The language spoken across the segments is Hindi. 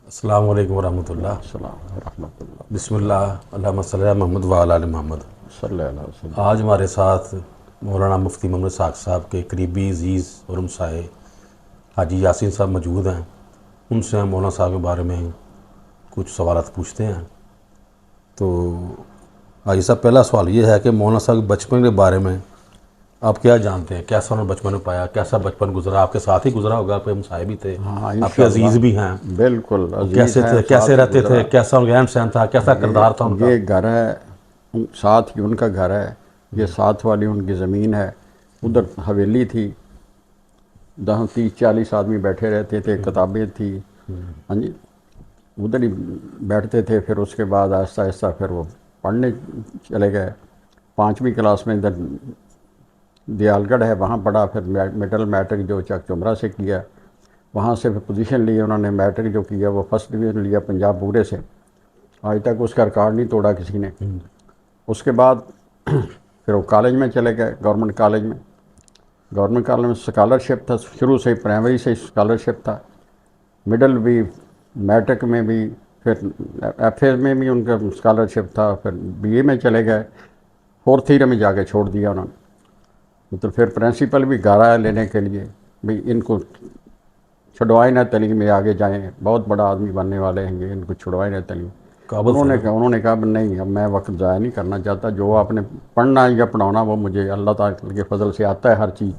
अस्सलाम वालेकुम रहमतुल्लाह। बिस्मिल्लाह अल्लाहुम्मा सल्ली अला मोहम्मद व अला आलि मोहम्मद। आज हमारे साथ मौलाना मुफ्ती मोहम्मद साक़ साहब के करीबी अजीज़ और हमसाए हाजी यासीन साहब मौजूद हैं। उनसे हम मौलाना साहब के बारे में कुछ सवालात पूछते हैं। तो हाजी साहब, पहला सवाल ये है कि मौलाना साहब के बचपन के बारे में आप क्या जानते हैं? कैसा उन्होंने बचपन में पाया, कैसा बचपन गुजरा? आपके साथ ही गुजरा होगा, कोई हमसाए भी थे, हाँ, आपके अजीज़ भी हैं। बिल्कुल अजीज़ कैसे हैं, थे, साथ कैसे ही रहते थे, गुज़रा। कैसा उनका रहन सहन था, कैसा किरदार था उनका? ये घर है, साथ ही उनका घर है। ये साथ वाली उनकी ज़मीन है। उधर हवेली थी, जहाँ 30-40 आदमी बैठे रहते थे, किताबें थी। हाँ जी, उधर ही बैठते थे। फिर उसके बाद आहिस्ता आहिस्ता फिर वो पढ़ने चले गए। 5वीं क्लास में इधर दयालगढ़ है, वहाँ पढ़ा। फिर मिडल मैट्रिक जो चक चुमरा से किया, वहाँ से फिर पोजीशन ली उन्होंने। मैट्रिक जो किया वो फर्स्ट डिवीज़न लिया पंजाब पूरे से। आज तक उसका रिकॉर्ड नहीं तोड़ा किसी ने। उसके बाद फिर वो कॉलेज में चले गए, गवर्नमेंट कॉलेज में। गवर्नमेंट कॉलेज में स्कॉलरशिप था, शुरू से ही प्राइमरी से स्कॉलरशिप था, मिडल भी, मैट्रिक में भी, फिर एफ.ए. में भी उनका स्कॉलरशिप था। फिर बीए में चले गए, 4th ईयर में जाके छोड़ दिया उन्होंने। तो फिर प्रिंसिपल भी घर आया लेने के लिए, भाई इनको छुड़वाए ना तलीम में आगे जाएं, बहुत बड़ा आदमी बनने वाले हैं ये, इनको छुड़वाए ना तलीम। उन्होंने कहा नहीं, अब मैं वक्त ज़ाया नहीं करना चाहता। जो आपने पढ़ना या पढ़ाना वो मुझे अल्लाह ताला के फजल से आता है हर चीज़।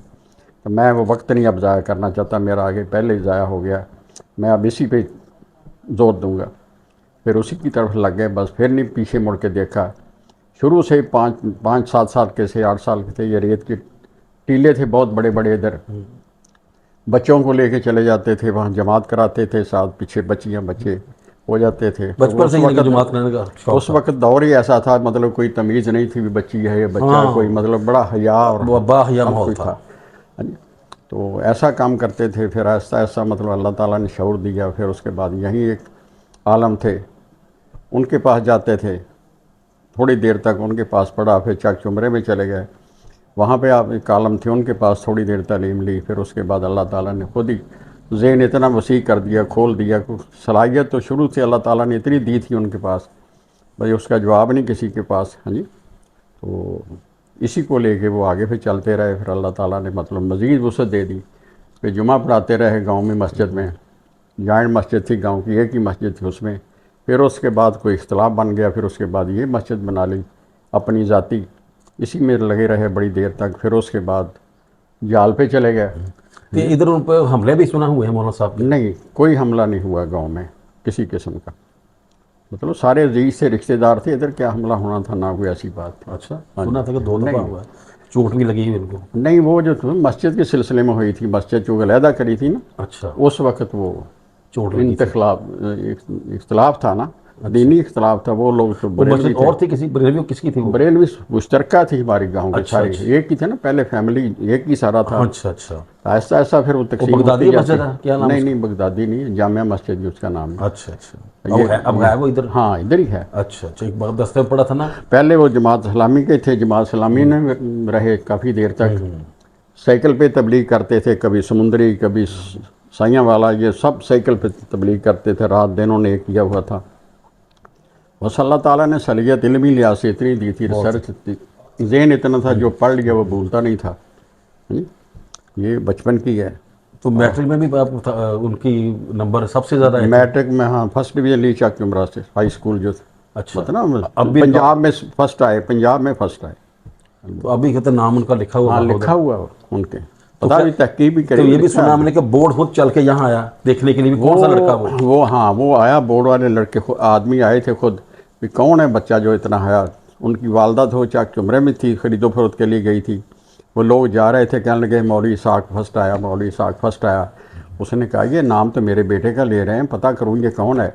तो मैं वो वक्त नहीं अब ज़ाया करना चाहता, मेरा आगे पहले ही ज़ाया हो गया। मैं अब इसी पे जोर दूंगा। फिर उसी की तरफ लग गए, बस फिर नहीं पीछे मुड़ के देखा। शुरू से ही 5-7 साल के से 8 साल के थे। ये रेत के टीले थे बहुत बड़े बड़े, इधर बच्चों को लेके चले जाते थे, वहाँ जमात कराते थे, साथ पीछे बच्चियाँ बच्चे हो जाते थे। तो बचपन से ही जमात करने का शौक उस वक्त दौर ही ऐसा था, मतलब कोई तमीज़ नहीं थी भी बच्ची है या बच्चा है, कोई मतलब बड़ा हया और बाहिया सब माहौल कुछ था। हाँ जी। तो ऐसा काम करते थे। फिर ऐसा ऐसा मतलब अल्लाह ताला ने शऊर दिया। फिर उसके बाद यहीं एक आलम थे, उनके पास जाते थे, थोड़ी देर तक उनके पास पढ़ा। फिर चक चुमरे में चले गए, वहाँ पे आप एक आलम थे, उनके पास थोड़ी देर तालीम ली। फिर उसके बाद अल्लाह ताला ने खुद ही ज़हन इतना वसी कर दिया, खोल दिया। सलाहियत तो शुरू से अल्लाह ताला ने इतनी दी थी उनके पास, भाई उसका जवाब नहीं किसी के पास। हाँ जी, तो इसी को लेके वो आगे फिर चलते रहे। फिर अल्लाह ताला ने मतलब मज़ीद वसअत दे दी कि जुमा पढ़ाते रहे गाँव में, मस्जिद में। जॉइंट मस्जिद थी गाँव की, एक ही मस्जिद थी उसमें। फिर उसके बाद कोई इख्तलाफ बन गया, फिर उसके बाद ये मस्जिद बना ली अपनी ज़ाती, इसी में लगे रहे बड़ी देर तक। फिर उसके बाद जाल पे चले गए। तो इधर उन पर हमले भी सुना हुए हैं मौलाना साहब के? नहीं, कोई हमला नहीं हुआ गांव में किसी किस्म का। मतलब सारे अजीज से रिश्तेदार थे, इधर क्या हमला होना था, ना कोई ऐसी बात थी। अच्छा, हाँ सुना था कि 2 दफ़ा हुआ है, चोट भी लगी हुई उनको। नहीं, वो जो मस्जिद के सिलसिले में हुई थी, मस्जिद जो अलहदा करी थी ना, अच्छा, उस वक्त वो चोट लगी थी। इख्तलाफ था ना, दीनी इख्तलाफ था। वो लोग तो वो बरेलवी मस्जिद थे। और थी, किसी बरेलवी किसकी थी वो? बरेलवी मुश्तरका थी हमारे गांव के, अच्छा, सारे अच्छा, एक ही थे ना, पहले फैमिली एक ही सारा था। अच्छा, अच्छा। ऐसा ऐसा फिर वो वो तकसीम बगदादी होती जाती। मस्जिद है, क्या नाम नहीं उसका? नहीं, बगदादी नहीं, जामिया मस्जिद भी उसका नाम है। अच्छा, अच्छा। अब है वो इधर? हाँ, इधर ही है। अच्छा, अच्छा। एक बार दस्ते में पड़ा था ना। पहले वो जमात इस्लामी के थे, जमात इस्लामी में रहे काफ़ी देर तक। साइकिल पे तबलीग करते थे, कभी समुंदरी, कभी साइयाँ वाला, ये सब साइकिल पे तबलीग करते थे। रात दिन उन्होंने एक किया हुआ था। बस अल्लाह ताला ने सलीयत इल्मी लिहाज से इतनी दी थी, रिसर्च ज़हन इतना था, जो पढ़ लिया वो भूलता नहीं था। ये बचपन की है। तो मैट्रिक में भी उनकी नंबर सबसे ज़्यादा है? मैट्रिक में हाँ, फर्स्ट डिवीज़न ली चक चुमरा से, हाई स्कूल जो अच्छा। मतलब अब भी पंजाब में फर्स्ट आए, पंजाब में फर्स्ट आए। तो अभी कहते नाम उनका लिखा हुआ हाँ, वहाँ लिखा उधर। हुआ उनके, तो पता भी, तहकीक भी तो करी, ये भी लिखा सुना है। हमने कि बोर्ड खुद चल के यहाँ आया देखने के लिए भी, कौन सा लड़का वो? हाँ, वो आया, बोर्ड वाले लड़के आदमी आए थे खुद, कि कौन है बच्चा जो इतना हया। उनकी वालदा तो चक चुमरे में थी, खरीदो फरोख्त के लिए गई थी। वो लोग जा रहे थे, कहने लगे मौलवी इसाक फर्स्ट आया, मौलवी इसाक फर्स्ट आया। उसने कहा ये नाम तो मेरे बेटे का ले रहे हैं, पता करूँ ये कौन है।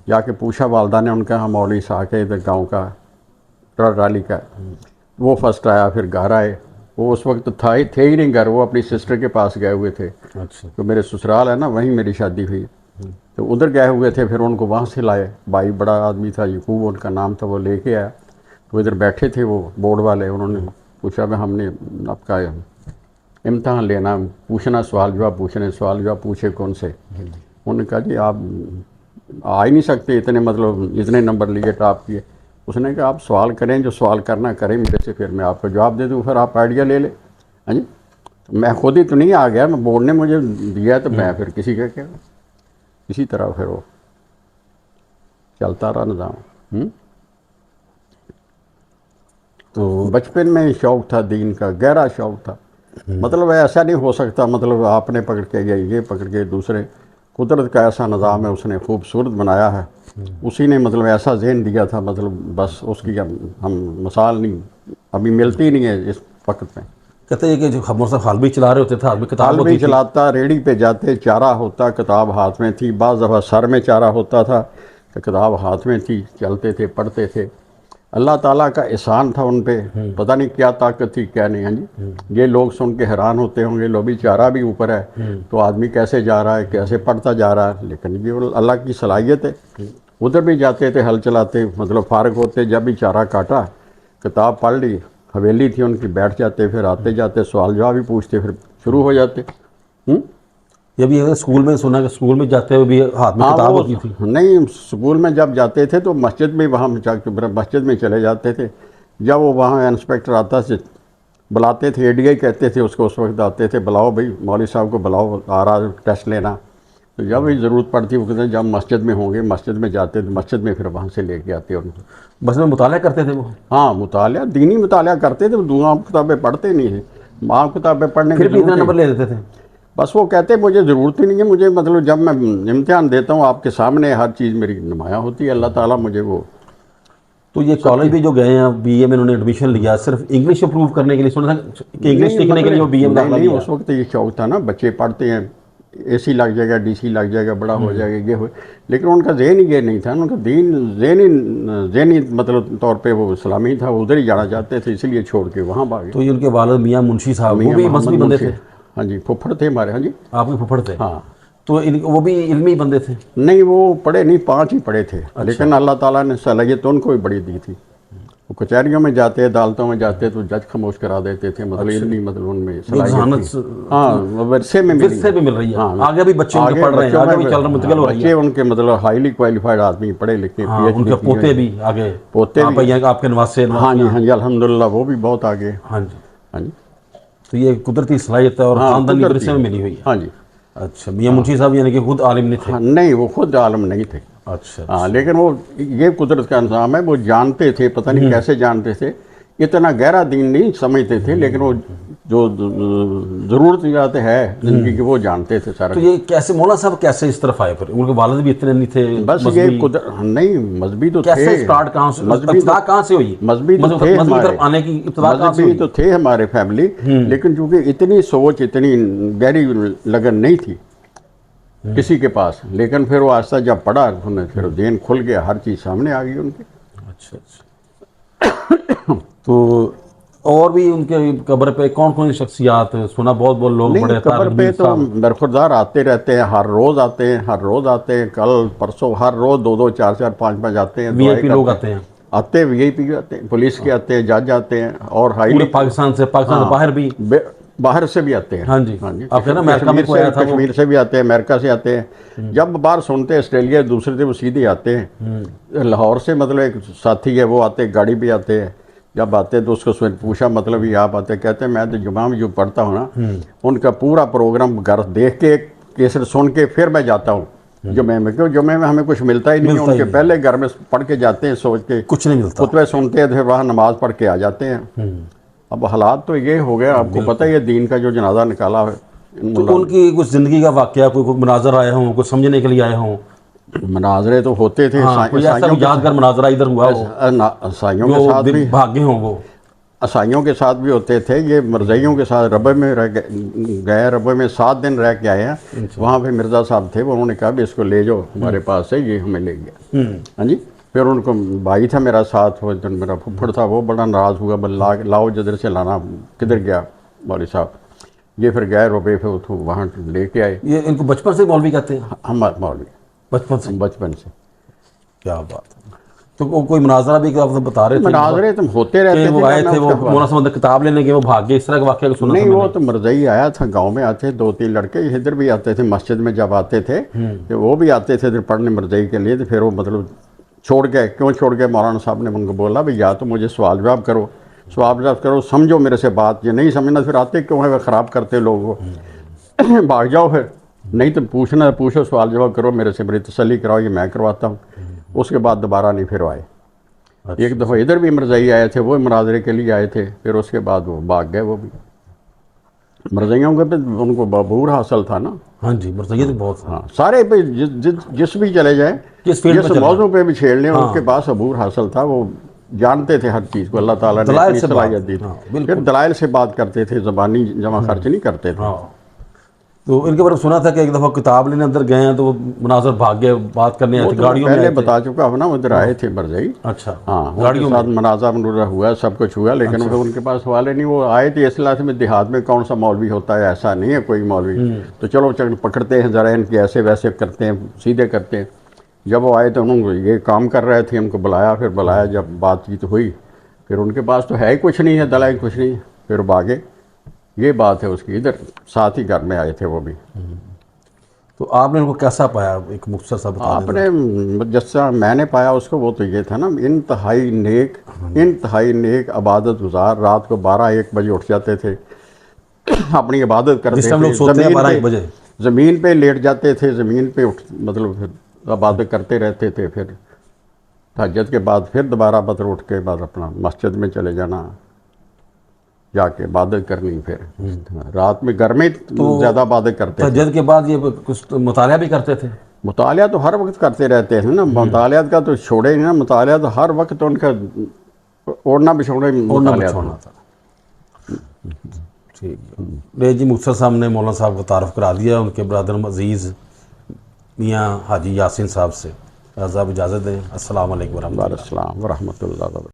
जाके पूछा वालदा ने, उनका हाँ मौलवी इसाक है, इधर गाँव का राली का। वो फर्स्ट आया। फिर घर आए, वो उस वक्त थे ही नहीं घर, वो अपनी सिस्टर के पास गए हुए थे। अच्छा। तो मेरे ससुराल है ना, वहीं मेरी शादी हुई। तो उधर गए हुए थे, फिर उनको वहाँ से लाए। भाई बड़ा आदमी था, यकूब उनका नाम था, वो लेके आया। तो इधर बैठे थे वो बोर्ड वाले, उन्होंने पूछा भाई हमने आपका इम्तहान लेना, पूछना, सवाल जवाब पूछने, सवाल जवाब पूछे कौन से। उन्होंने कहा जी आप आ ही नहीं सकते इतने, मतलब इतने नंबर लिए टॉप किए। उसने कहा आप सवाल करें, जो सवाल करना करें मेरे से, फिर मैं आपको जवाब दे दूँ, फिर आप आइडिया ले लें। हाँ जी, तो मैं खुद ही तो नहीं आ गया, मैं बोर्ड ने मुझे दिया, तो मैं फिर किसी का क्या, इसी तरह फिर वो चलता रहा निज़ाम। तो बचपन में शौक़ था दीन का, गहरा शौक़ था। मतलब ऐसा नहीं हो सकता, मतलब आपने पकड़ के गए, ये पकड़ के दूसरे, कुदरत का ऐसा निज़ाम है, उसने खूबसूरत बनाया है, उसी ने मतलब ऐसा ज़हन दिया था, मतलब बस उसकी हम मिसाल नहीं अभी मिलती नहीं है इस वक्त में। कहते हैं कि जो खबर साहब हाल भी चला रहे होते थे, हाल भी किताब हाल होती भी थी। चलाता, रेडी पे जाते, चारा होता, किताब हाथ में थी, बाज़ दफ़ा सर में चारा होता था तो किताब हाथ में थी, चलते थे, पढ़ते थे। अल्लाह ताला का एहसान था उन पे, पता नहीं क्या ताकत थी क्या नहीं। हाँ जी, ये लोग सुन के हैरान होते होंगे, लो भी चारा भी ऊपर है तो आदमी कैसे जा रहा है, कैसे पढ़ता जा रहा है, लेकिन ये अल्लाह की सलाहियत है। उधर भी जाते थे हल चलाते, मतलब फारग होते, जब भी चारा काटा, किताब पढ़ ली, हवेली थी उनकी, बैठ जाते, फिर आते जाते सवाल जवाब भी पूछते, फिर शुरू हो जाते। ये भी अगर स्कूल में सुना कि स्कूल में जाते हुए भी हाथ में हाँ, किताब वो होती थी। नहीं, स्कूल में जब जाते थे तो मस्जिद में, वहाँ मस्जिद में चले जाते थे। जब वो वहाँ इंस्पेक्टर आता से बुलाते थे, एडीआई कहते थे उसको, उस वक्त आते थे, बुलाओ भाई मौलवी साहब को बुलाओ, आ रहा टेस्ट लेना। तो जब भी ज़रूरत पड़ती, वो कहते जब मस्जिद में होंगे, मस्जिद में जाते थे, मस्जिद में फिर वहाँ से लेके आते उनको। बस में मुताला करते थे वो। हाँ, मुतालिया, दीनी मुतालिया करते थे, दूसरा किताबें पढ़ते नहीं थे। आम किताबें पढ़ने फिर की भी इतना ज़रूरत नंबर नहीं। ले देते थे। बस वो कहते मुझे ज़रूरत ही नहीं है, मुझे मतलब जब मैं इम्तिहान देता हूँ आपके सामने हर चीज़ मेरी नुमाया होती है, अल्लाह ताला मुझे वो। तो ये कॉलेज भी जो गए हैं, बीए में उन्होंने एडमिशन लिया, सिर्फ इंग्लिश अप्रूव करने के लिए, सुना था कि इंग्लिश नहीं, सीखने के लिए वो बीए में नहीं दाखिला नहीं, लिया। उस वक्त ये शौक था ना, बच्चे पढ़ते हैं, एसी लग जाएगा, डीसी लग जाएगा, बड़ा हो जाएगा, ये हो, लेकिन उनका ज़हन ही ये नहीं था, उनका दीन ज़हनी मतलब तौर पे वो इस्लामी था, वो उधर ही जाना चाहते थे, इसीलिए छोड़ के वहाँ भागे। तो ये उनके वालिद मियाँ मुंशी साहब, वो मियाँ भी मोहम्मद मजहबी बंदे मुंशी, थे। हाँ जी, फुफड़ थे हमारे। हाँ जी, आपके फुफड़ थे। हाँ। तो वो भी इल्मी बंदे थे। नहीं, वो पढ़े नहीं, 5 ही पढ़े थे, लेकिन अल्लाह ताला ने सलाहियत तो उनको भी बड़ी दी थी। वो कचहरियों में जाते, अदालतों में जाते तो जज खामोश करा देते थे, मतलब इल्मी, मतलब उनमें सलाहियत थी। हाँ, विरसे में मिली विरसे भी मिल रही है। हाँ, आगे भी बच्चे उनके पढ़ रहे हैं, आगे भी चल रहे, मुंतकिल हो रही बच्चे है। उनके मतलब हाईली क्वालिफाइड आदमी, पढ़े लिखे, हाँ, PhD उनके पोते भी आगे, पोते आप भी। आपके नवासे हाँ जी, हाँ जी, अल्हम्दुलिल्लाह वो भी बहुत आगे। हाँ जी। हाँ जी, तो ये कुदरती सलाहियत है और हाँ, खानदानी कुदरती विरसे में है। मिली हुई है। हाँ जी, अच्छा, मियाँ मुंशी साहब यानी कि खुद आलिम नहीं थे। हाँ, नहीं वो खुद आलम नहीं थे। अच्छा हाँ, अच्छा। लेकिन वो, ये कुदरत का निज़ाम है, वो जानते थे, पता नहीं कैसे जानते थे, इतना गहरा दीन नहीं समझते थे, लेकिन वो जो ज़रूरत है ज़िंदगी की, वो जानते थे सारा। तो ये कैसे मौलाना साहब कैसे इस तरफ आए, फिर उनके वालिद भी इतने नहीं थे बस ये नहीं, मजहबी तो कैसे थे, स्टार्ट कहाँ से, मजहबी इब्तिदा कहाँ से हुई? मजहबी तो थे मजहब की हमारे, तरफ आने की इब्तिदा कहाँ से मजहबी हुई? तो थे हमारे फैमिली, लेकिन चूंकि इतनी सोच, इतनी गहरी लगन नहीं थी किसी के पास, लेकिन फिर वो आस्ता जब पढ़ा, उन्हें फिर देन खुल गया, हर चीज़ सामने आ गई उनकी। अच्छा अच्छा। तो और भी उनके कब्र पे कौन कौन सी शख्सियात, सुना बहुत बहुत लोग नहीं, बड़े, कब्र पे ताकबीर तो साहब। बरखुरदार आते रहते हैं, हर रोज़ आते हैं, हर रोज़ आते हैं, कल परसों हर रोज़ 2-2 4-4 5-5 आते हैं, दुआएं वीआईपी लोग करते आते हैं आते हैं, VIP आते हैं, पुलिस के आते हैं, जज आते हैं, और पूरे हाईली पाकिस्तान से बाहर भी। बाहर से भी आते हैं। हाँ जी, हाँ जी, आप कहना अमेरिका में कोई आया था वो? कश्मीर से भी आते हैं, अमेरिका से आते हैं, जब बाहर सुनते हैं ऑस्ट्रेलिया दूसरे से, वो सीधे आते हैं। लाहौर से मतलब एक साथी है, वो आते, गाड़ी भी आते हैं, जब आते तो उसको पूछा, मतलब ये आप आते, कहते हैं मैं तो जुमा में जो पढ़ता हूँ ना, उनका पूरा प्रोग्राम घर देख के, केसर सुन के फिर मैं जाता हूँ जुमे में, क्यों जुमे में हमें कुछ मिलता ही नहीं है, उनके पहले घर में पढ़ के जाते हैं, सोच के कुछ नहीं मिलता, खुतबे सुनते हैं, फिर वहाँ नमाज पढ़ के आ जाते हैं। अब हालात तो ये हो गया, आपको पता ही है, दीन का जो जनाजा निकाला है। तो उनकी कुछ ज़िंदगी का वाक़या, कोई मुनाजर आए हों, कुछ समझने के लिए आए हों? मनाजरे तो होते थे, हाँ, कोई ऐसा यादगार मुनाजरा इधर हुआ हो ईसाइयों के साथ भी, भागे हों वो? ईसाइयों के साथ भी होते थे, ये मरज़इयों के साथ रबे में रह गए, रबे में 7 दिन रह के आए हैं। वहाँ पे मिर्ज़ा साहब थे, उन्होंने कहा भी इसको ले जाओ हमारे पास से, ये हमें ले गया। हाँ जी, फिर उनको भाई था मेरा साथ, वो जो मेरा फुफ्फड़ था, वो बड़ा नाराज़ हुआ, बल लाओ जिधर से लाना, किधर गया मौलवी साहब, ये फिर गए रुपये, फिर वहाँ लेके आए। ये इनको बचपन से मौलवी कहते हैं? हम मौलवी बचपन से? बचपन से। क्या बात है। तो कोई मुनाजरा भी आप बता रहे थे मनाजरे तो होते रहते कि थे। वो आए मैं थे, वो उसके बाद- मौलाना साहब किताब लेने के वो भाग गए, इस तरह का वाकया सुना था नहीं, वो मैंने। तो मरजई आया था, गांव में आते 2-3 लड़के इधर भी आते थे, मस्जिद में जब आते थे तो वो भी आते थे इधर पढ़ने मरजई के लिए। तो फिर वो मतलब छोड़ गए। क्यों छोड़ गए? मौलाना साहब ने उनको बोला भाई या तो मुझे सवाल जवाब करो, सवाल जवाब करो, समझो मेरे से बात, ये नहीं समझना फिर आते क्यों है, वह ख़राब करते लोगों को। भाग जाओ फिर, नहीं तो पूछना पूछो, सवाल जवाब करो मेरे से, बड़ी तसल्ली कराओ, ये मैं करवाता हूँ। उसके बाद दोबारा नहीं फिर आए। एक दफ़ा इधर भी मरज़ई आए थे, वो मुनाजरे के लिए आए थे, फिर उसके बाद वो भाग गए। वो भी मरज़इयों के पे उनको बबूर हासिल था ना। हाँ जी, मरज़इयत बहुत था। हाँ, सारे पे जिस भी चले जाए, किस फील्ड में जिस चले मौजू पे भी छेड़ लें, हाँ। उनके पास अबूर हासिल था। वो जानते थे हर चीज़ को, अल्लाह ताला ने दलाइल इतनी से बात। सलाहियत दी थी। हाँ, बिल्कुल। फिर दलाइल से बात करते थे, ज़बानी जमा खर्च नहीं करते थे। हाँ, तो इनके बारे में सुना था कि एक दफ़ा किताब लेने अंदर गए हैं तो वो मुनाजर भाग गए, बात करने आए वो थे, तो गाड़ियों में पहले आए थे। बता चुका हूँ ना, उधर आए थे मरज़ई। अच्छा, हाँ, गाड़ियों उनके साथ में। मनाजा मनूरा हुआ, सब कुछ हुआ, लेकिन अच्छा। वो उनके पास हवाले नहीं। वो आए थे इस्लाह में, देहात में कौन सा मौलवी होता है, ऐसा नहीं है कोई मौलवी। तो चलो चल पकड़ते हैं ज़रा इनके, ऐसे वैसे करते हैं, सीधे करते हैं। जब वो आए तो उन्होंने ये काम कर रहे थे, उनको बुलाया, फिर बुलाया, जब बातचीत हुई, फिर उनके पास तो है ही कुछ नहीं है, दलाइल कुछ नहीं, फिर भागे। ये बात है उसकी। इधर साथ ही घर में आए थे वो भी। तो आपने उनको कैसा पाया, एक मुख्तसर सा बता दें। आपने जैसा मैंने पाया उसको, वो तो ये था ना, इंतहाई नेक इबादत गुजार, रात को 12-1 बजे उठ जाते थे, अपनी इबादत करते जिस टाइम लोग थे। सोते हैं ज़मीन 12-1 पे बजे। ज़मीन पे लेट जाते थे, ज़मीन पे उठ मतलब फिर इबादत करते रहते थे। फिर तहज्जुद के बाद फिर दोबारा मतलब उठ के बाद अपना मस्जिद में चले जाना, जाके इबादत करनी। फिर रात में घर में ज़्यादा इबादत करते थे। तहज्जुद के बाद ये कुछ मुतालिया भी करते थे। मुतालिया तो हर वक्त करते रहते हैं ना, मुतालिया का तो छोड़े ही ना, मुतालिया तो हर वक्त उनका ओढ़ना बिछोड़ना मुतालिया था। छोड़ना था। ठीक है। नहीं जी, मुख्तसर साहब ने मौलाना साहब को तारफ़ करा दिया, उनके ब्रदर अजीज़ मियाँ हाजी यासीन साहब से। साहब इजाज़त दें। अस्सलाम वालेकुम वालेकुम अस्सलाम व रहमतुल्लाह।